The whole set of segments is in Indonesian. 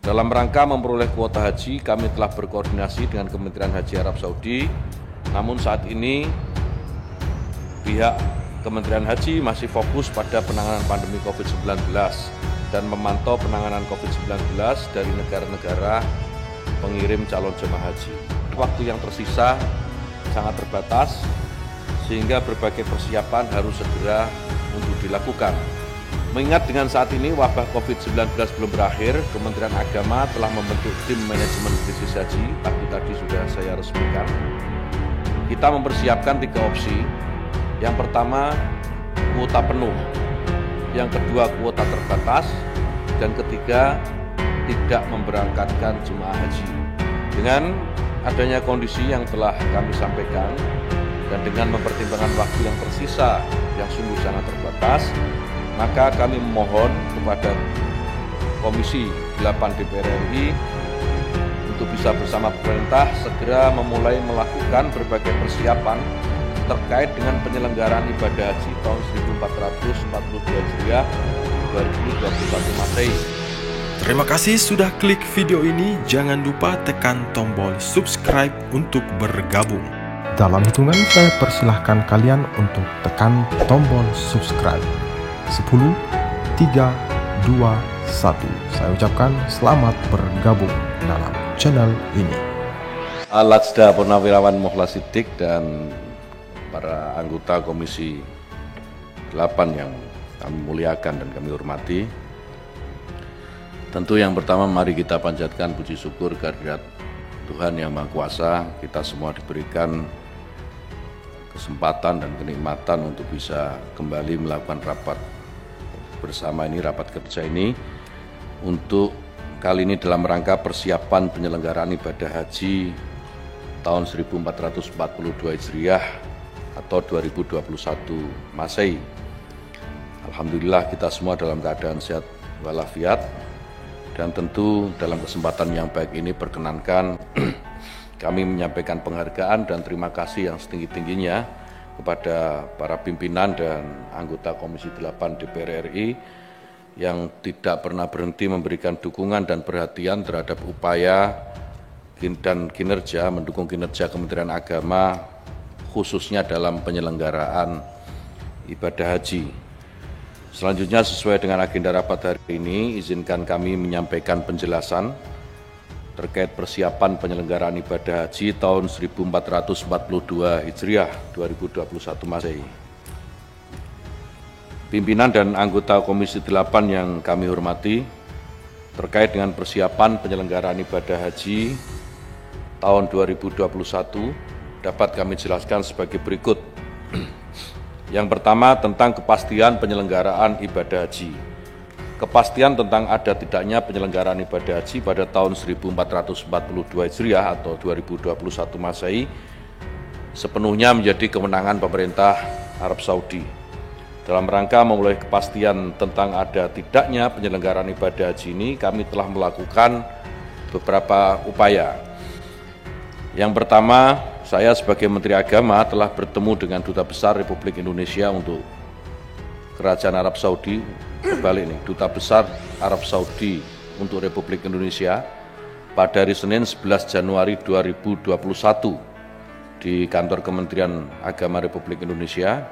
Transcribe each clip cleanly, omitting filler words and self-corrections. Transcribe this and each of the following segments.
Dalam rangka memperoleh kuota haji, kami telah berkoordinasi dengan Kementerian Haji Arab Saudi. Namun saat ini pihak Kementerian Haji masih fokus pada penanganan pandemi COVID-19 dan memantau penanganan COVID-19 dari negara-negara pengirim calon jemaah haji. Waktu yang tersisa sangat terbatas, sehingga berbagai persiapan harus segera untuk dilakukan. Mengingat dengan saat ini wabah COVID-19 belum berakhir, Kementerian Agama telah membentuk tim manajemen krisis haji, tadi sudah saya resmikan. Kita mempersiapkan 3 opsi. Yang pertama, kuota penuh. Yang kedua, kuota terbatas. Dan ketiga, tidak memberangkatkan jemaah haji. Dengan adanya kondisi yang telah kami sampaikan, dan dengan mempertimbangkan waktu yang tersisa yang sungguh sangat terbatas, maka kami memohon kepada Komisi 8 DPR RI untuk bisa bersama pemerintah segera memulai melakukan berbagai persiapan terkait dengan penyelenggaraan ibadah haji tahun 1442 Hijriah 2021 Masehi. Terima kasih sudah klik video ini. Jangan lupa tekan tombol subscribe untuk bergabung. Dalam hitungan saya persilahkan kalian untuk tekan tombol subscribe. 10, 3, 2, 1. Saya ucapkan selamat bergabung dalam channel ini. Al-Latsda Purnawirawan Mukhlas Siddiq dan para anggota Komisi 8 yang kami muliakan dan kami hormati. Tentu yang pertama mari kita panjatkan puji syukur kehadirat Tuhan Yang Maha Kuasa. Kita semua diberikan kesempatan dan kenikmatan untuk bisa kembali melakukan rapat bersama ini, rapat kerja ini, untuk kali ini dalam rangka persiapan penyelenggaraan ibadah haji tahun 1442 Hijriah atau 2021 Masehi. Alhamdulillah kita semua dalam keadaan sehat walafiat, dan tentu dalam kesempatan yang baik ini perkenankan kami menyampaikan penghargaan dan terima kasih yang setinggi-tingginya kepada para pimpinan dan anggota Komisi 8 DPR RI yang tidak pernah berhenti memberikan dukungan dan perhatian terhadap upaya dan kinerja, mendukung kinerja Kementerian Agama khususnya dalam penyelenggaraan ibadah haji. Selanjutnya sesuai dengan agenda rapat hari ini, izinkan kami menyampaikan penjelasan terkait persiapan penyelenggaraan ibadah haji tahun 1442 Hijriah 2021 Masehi. Pimpinan dan anggota Komisi 8 yang kami hormati, terkait dengan persiapan penyelenggaraan ibadah haji tahun 2021 dapat kami jelaskan sebagai berikut. Yang pertama, tentang kepastian penyelenggaraan ibadah haji. Kepastian tentang ada tidaknya penyelenggaraan ibadah haji pada tahun 1442 Hijriah atau 2021 Masehi sepenuhnya menjadi kewenangan pemerintah Arab Saudi. Dalam rangka memulai kepastian tentang ada tidaknya penyelenggaraan ibadah haji ini, kami telah melakukan beberapa upaya. Yang pertama, saya sebagai Menteri Agama telah bertemu dengan Duta Besar Republik Indonesia untuk Kerajaan Arab Saudi, kembali nih, Duta Besar Arab Saudi untuk Republik Indonesia pada hari Senin 11 Januari 2021 di kantor Kementerian Agama Republik Indonesia.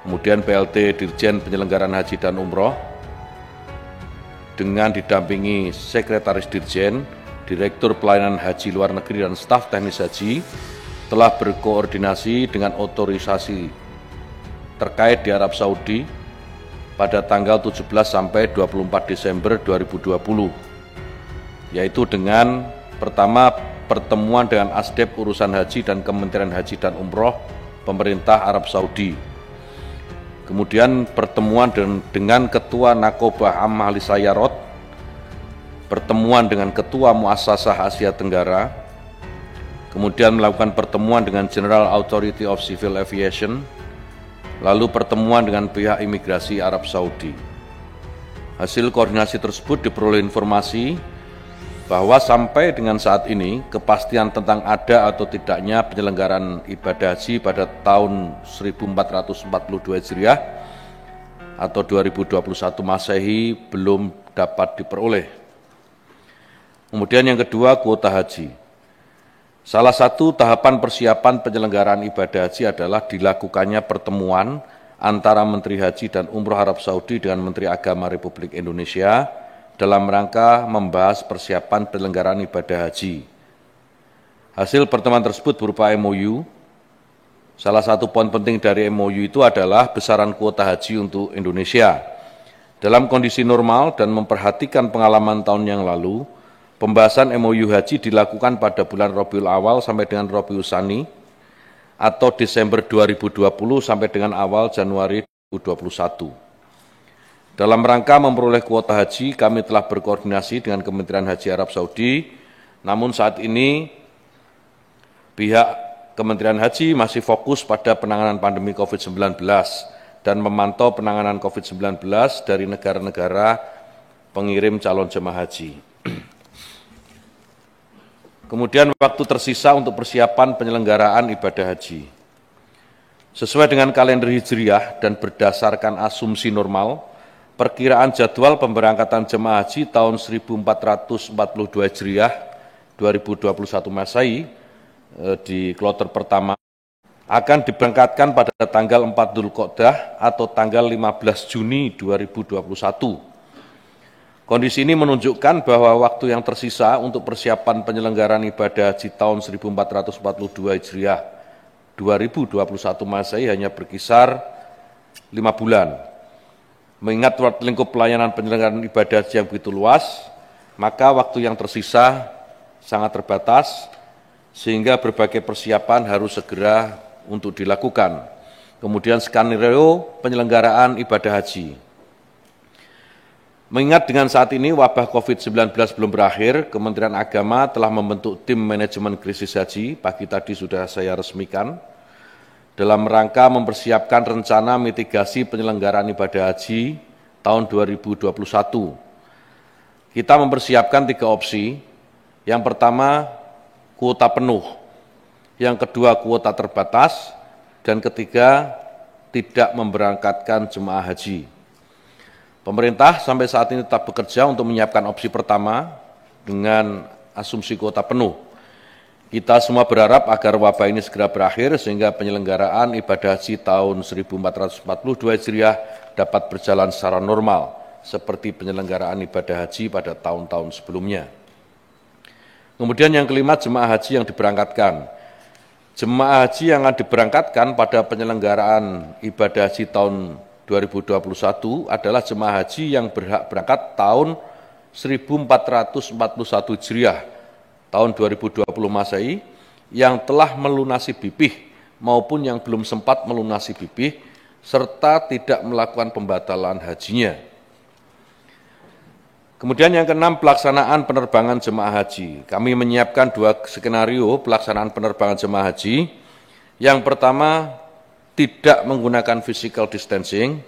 Kemudian PLT Dirjen Penyelenggaraan Haji dan Umroh dengan didampingi Sekretaris Dirjen, Direktur Pelayanan Haji Luar Negeri dan Staf Teknis Haji telah berkoordinasi dengan otorisasi terkait di Arab Saudi pada tanggal 17 sampai 24 Desember 2020, yaitu dengan pertama pertemuan dengan Asdep Urusan Haji dan Kementerian Haji dan Umroh Pemerintah Arab Saudi. Kemudian pertemuan dengan Ketua Nakobah Ammah Lisayarot, pertemuan dengan Ketua Muassasah Asia Tenggara, kemudian melakukan pertemuan dengan General Authority of Civil Aviation, lalu pertemuan dengan pihak imigrasi Arab Saudi. Hasil koordinasi tersebut diperoleh informasi bahwa sampai dengan saat ini kepastian tentang ada atau tidaknya penyelenggaraan ibadah haji pada tahun 1442 Hijriah atau 2021 Masehi belum dapat diperoleh. Kemudian yang kedua, kuota haji. Salah satu tahapan persiapan penyelenggaraan ibadah haji adalah dilakukannya pertemuan antara Menteri Haji dan Umroh Arab Saudi dengan Menteri Agama Republik Indonesia dalam rangka membahas persiapan penyelenggaraan ibadah haji. Hasil pertemuan tersebut berupa MOU. Salah satu poin penting dari MOU itu adalah besaran kuota haji untuk Indonesia. Dalam kondisi normal dan memperhatikan pengalaman tahun yang lalu, pembahasan MOU haji dilakukan pada bulan Rabiul Awal sampai dengan Rabiul Tsani atau Desember 2020 sampai dengan awal Januari 2021. Dalam rangka memperoleh kuota haji, kami telah berkoordinasi dengan Kementerian Haji Arab Saudi, namun saat ini pihak Kementerian Haji masih fokus pada penanganan pandemi COVID-19 dan memantau penanganan COVID-19 dari negara-negara pengirim calon jemaah haji. Kemudian waktu tersisa untuk persiapan penyelenggaraan ibadah haji. Sesuai dengan kalender Hijriah dan berdasarkan asumsi normal, perkiraan jadwal pemberangkatan jemaah haji tahun 1442 Hijriah 2021 Masehi di kloter pertama akan diberangkatkan pada tanggal 4 Dzulqa'dah atau tanggal 15 Juni 2021. Kondisi ini menunjukkan bahwa waktu yang tersisa untuk persiapan penyelenggaraan ibadah haji tahun 1442 Hijriah 2021 Masehi hanya berkisar 5 bulan. Mengingat lingkup pelayanan penyelenggaraan ibadah haji yang begitu luas, maka waktu yang tersisa sangat terbatas, sehingga berbagai persiapan harus segera untuk dilakukan. Kemudian skenario penyelenggaraan ibadah haji. Mengingat dengan saat ini wabah COVID-19 belum berakhir, Kementerian Agama telah membentuk tim manajemen krisis haji, pagi tadi sudah saya resmikan, dalam rangka mempersiapkan rencana mitigasi penyelenggaraan ibadah haji tahun 2021. Kita mempersiapkan 3 opsi. Yang pertama, kuota penuh. Yang kedua, kuota terbatas. Dan ketiga, tidak memberangkatkan jemaah haji. Pemerintah sampai saat ini tetap bekerja untuk menyiapkan opsi pertama dengan asumsi kuota penuh. Kita semua berharap agar wabah ini segera berakhir sehingga penyelenggaraan ibadah haji tahun 1442 Hijriah dapat berjalan secara normal seperti penyelenggaraan ibadah haji pada tahun-tahun sebelumnya. Kemudian yang kelima, jemaah haji yang diberangkatkan. Jemaah haji yang akan diberangkatkan pada penyelenggaraan ibadah haji tahun 2021 adalah jemaah haji yang berhak berangkat tahun 1441 Hijriah, tahun 2020 Masehi, yang telah melunasi bipih maupun yang belum sempat melunasi bipih, serta tidak melakukan pembatalan hajinya. Kemudian yang keenam, pelaksanaan penerbangan jemaah haji. Kami menyiapkan 2 skenario pelaksanaan penerbangan jemaah haji. Yang pertama, tidak menggunakan physical distancing,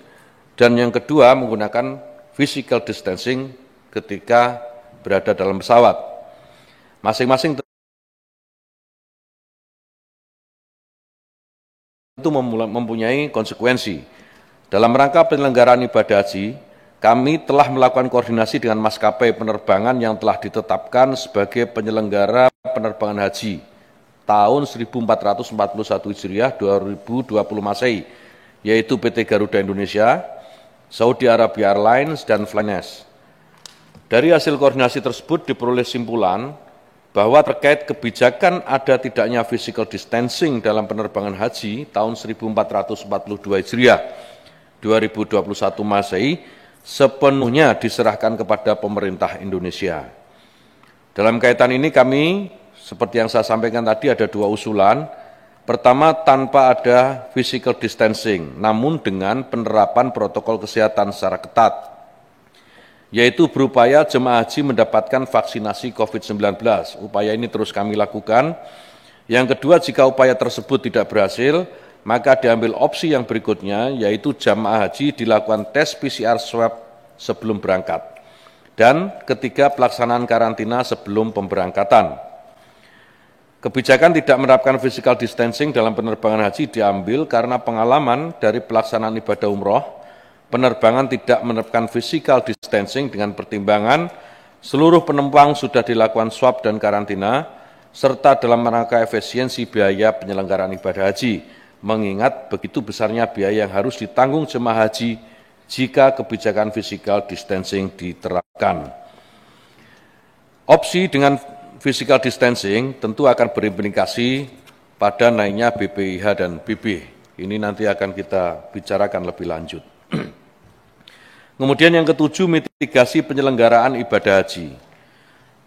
dan yang kedua menggunakan physical distancing ketika berada dalam pesawat. Masing-masing itu mempunyai konsekuensi. Dalam rangka penyelenggaraan ibadah haji, kami telah melakukan koordinasi dengan maskapai penerbangan yang telah ditetapkan sebagai penyelenggara penerbangan haji tahun 1441 Hijriah 2020 Masehi, yaitu PT Garuda Indonesia, Saudi Arabia Airlines, dan Flynas. Dari hasil koordinasi tersebut diperoleh simpulan bahwa terkait kebijakan ada tidaknya physical distancing dalam penerbangan haji tahun 1442 Hijriah 2021 Masehi sepenuhnya diserahkan kepada pemerintah Indonesia. Dalam kaitan ini kami, seperti yang saya sampaikan tadi, ada 2 usulan. Pertama, tanpa ada physical distancing, namun dengan penerapan protokol kesehatan secara ketat, yaitu berupaya jemaah haji mendapatkan vaksinasi COVID-19. Upaya ini terus kami lakukan. Yang kedua, jika upaya tersebut tidak berhasil, maka diambil opsi yang berikutnya, yaitu jemaah haji dilakukan tes PCR swab sebelum berangkat. Dan ketiga, pelaksanaan karantina sebelum pemberangkatan. Kebijakan tidak menerapkan physical distancing dalam penerbangan haji diambil karena pengalaman dari pelaksanaan ibadah umroh, penerbangan tidak menerapkan physical distancing dengan pertimbangan Seluruh penumpang sudah dilakukan swab dan karantina, serta dalam rangka efisiensi biaya penyelenggaraan ibadah haji, mengingat begitu besarnya biaya yang harus ditanggung jemaah haji jika kebijakan physical distancing diterapkan. Opsi dengan physical distancing tentu akan berimplikasi pada naiknya BPIH dan BB. Ini nanti akan kita bicarakan lebih lanjut. Kemudian yang ketujuh, mitigasi penyelenggaraan ibadah haji.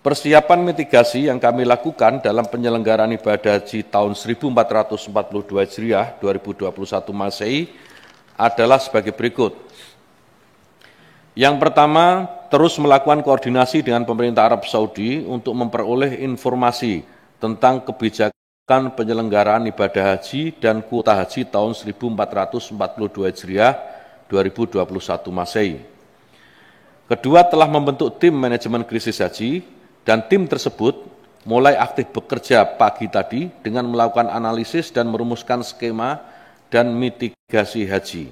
Persiapan mitigasi yang kami lakukan dalam penyelenggaraan ibadah haji tahun 1442 Hijriah 2021 Masehi adalah sebagai berikut. Yang pertama, terus melakukan koordinasi dengan pemerintah Arab Saudi untuk memperoleh informasi tentang kebijakan penyelenggaraan ibadah haji dan kuota haji tahun 1442 Hijriah 2021 Masehi. Kedua, telah membentuk tim manajemen krisis haji dan tim tersebut mulai aktif bekerja pagi tadi dengan melakukan analisis dan merumuskan skema dan mitigasi haji.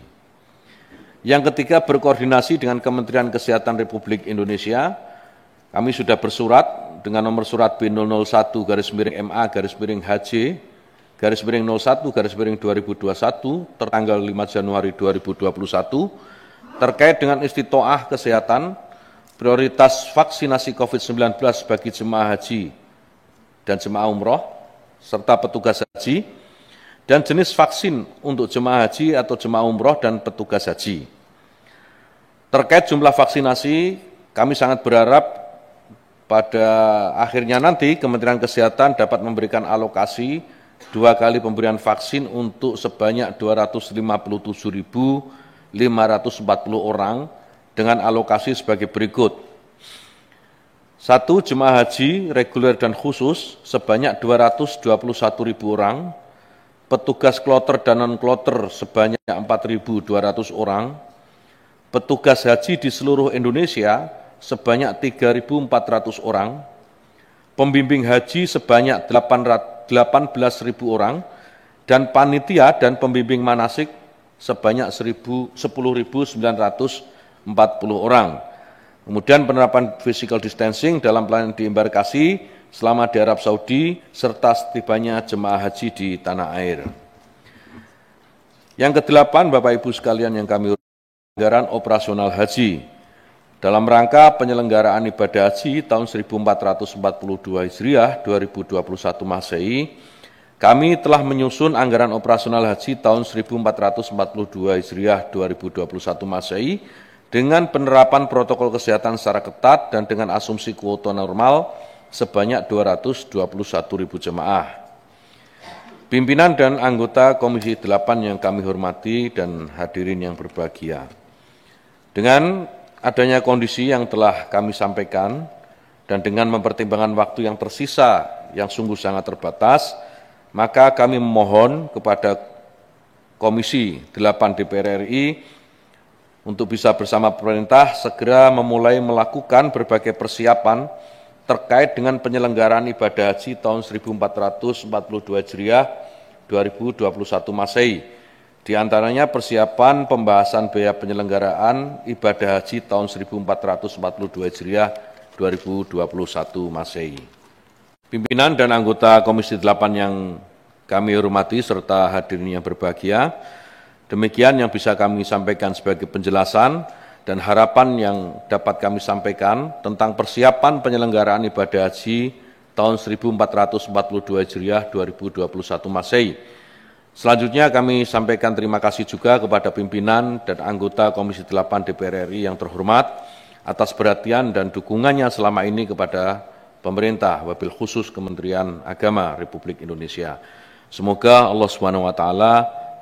Yang ketiga, berkoordinasi dengan Kementerian Kesehatan Republik Indonesia. Kami sudah bersurat dengan nomor surat B001-MA-HJ-01-2021 tertanggal 5 Januari 2021 terkait dengan istitoah kesehatan, prioritas vaksinasi COVID-19 bagi jemaah haji dan jemaah umroh, serta petugas haji, dan jenis vaksin untuk jemaah haji atau jemaah umroh dan petugas haji. Terkait jumlah vaksinasi, kami sangat berharap pada akhirnya nanti Kementerian Kesehatan dapat memberikan alokasi 2 kali pemberian vaksin untuk sebanyak 257.540 orang dengan alokasi sebagai berikut. 1. Jemaah haji reguler dan khusus sebanyak 221.000 orang, petugas kloter dan non-kloter sebanyak 4.200 orang, petugas haji di seluruh Indonesia sebanyak 3.400 orang, pembimbing haji sebanyak 18.000 orang, dan panitia dan pembimbing manasik sebanyak 10.940 orang. Kemudian penerapan physical distancing dalam pelayanan di embarkasi selama di Arab Saudi, serta setibanya jemaah haji di tanah air. Yang kedelapan, Bapak Ibu sekalian yang kami hormati, anggaran operasional haji. Dalam rangka penyelenggaraan ibadah haji tahun 1442 Hijriah 2021 Masehi, kami telah menyusun anggaran operasional haji tahun 1442 Hijriah 2021 Masehi dengan penerapan protokol kesehatan secara ketat dan dengan asumsi kuota normal sebanyak 221.000 jemaah. Pimpinan dan anggota Komisi 8 yang kami hormati dan hadirin yang berbahagia. Dengan adanya kondisi yang telah kami sampaikan dan dengan mempertimbangkan waktu yang tersisa yang sungguh sangat terbatas, maka kami memohon kepada Komisi 8 DPR RI untuk bisa bersama pemerintah segera memulai melakukan berbagai persiapan terkait dengan penyelenggaraan ibadah haji tahun 1442 Hijriah 2021 Masehi. Di antaranya persiapan pembahasan biaya penyelenggaraan ibadah haji tahun 1442 Hijriah 2021 Masehi. Pimpinan dan anggota Komisi 8 yang kami hormati serta hadirin yang berbahagia, demikian yang bisa kami sampaikan sebagai penjelasan dan harapan yang dapat kami sampaikan tentang persiapan penyelenggaraan ibadah haji tahun 1442 Hijriah 2021 Masehi. Selanjutnya kami sampaikan terima kasih juga kepada pimpinan dan anggota Komisi 8 DPR RI yang terhormat atas perhatian dan dukungannya selama ini kepada pemerintah, wabil khusus Kementerian Agama Republik Indonesia. Semoga Allah SWT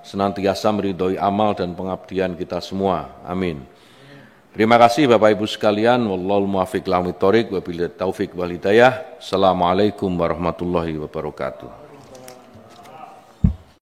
senantiasa meridhoi amal dan pengabdian kita semua. Amin. Terima kasih Bapak Ibu sekalian. Wallahul muwaffiq ila aqwamit thoriq, wabillahi taufiq wal hidayah. Assalamualaikum warahmatullahi wabarakatuh.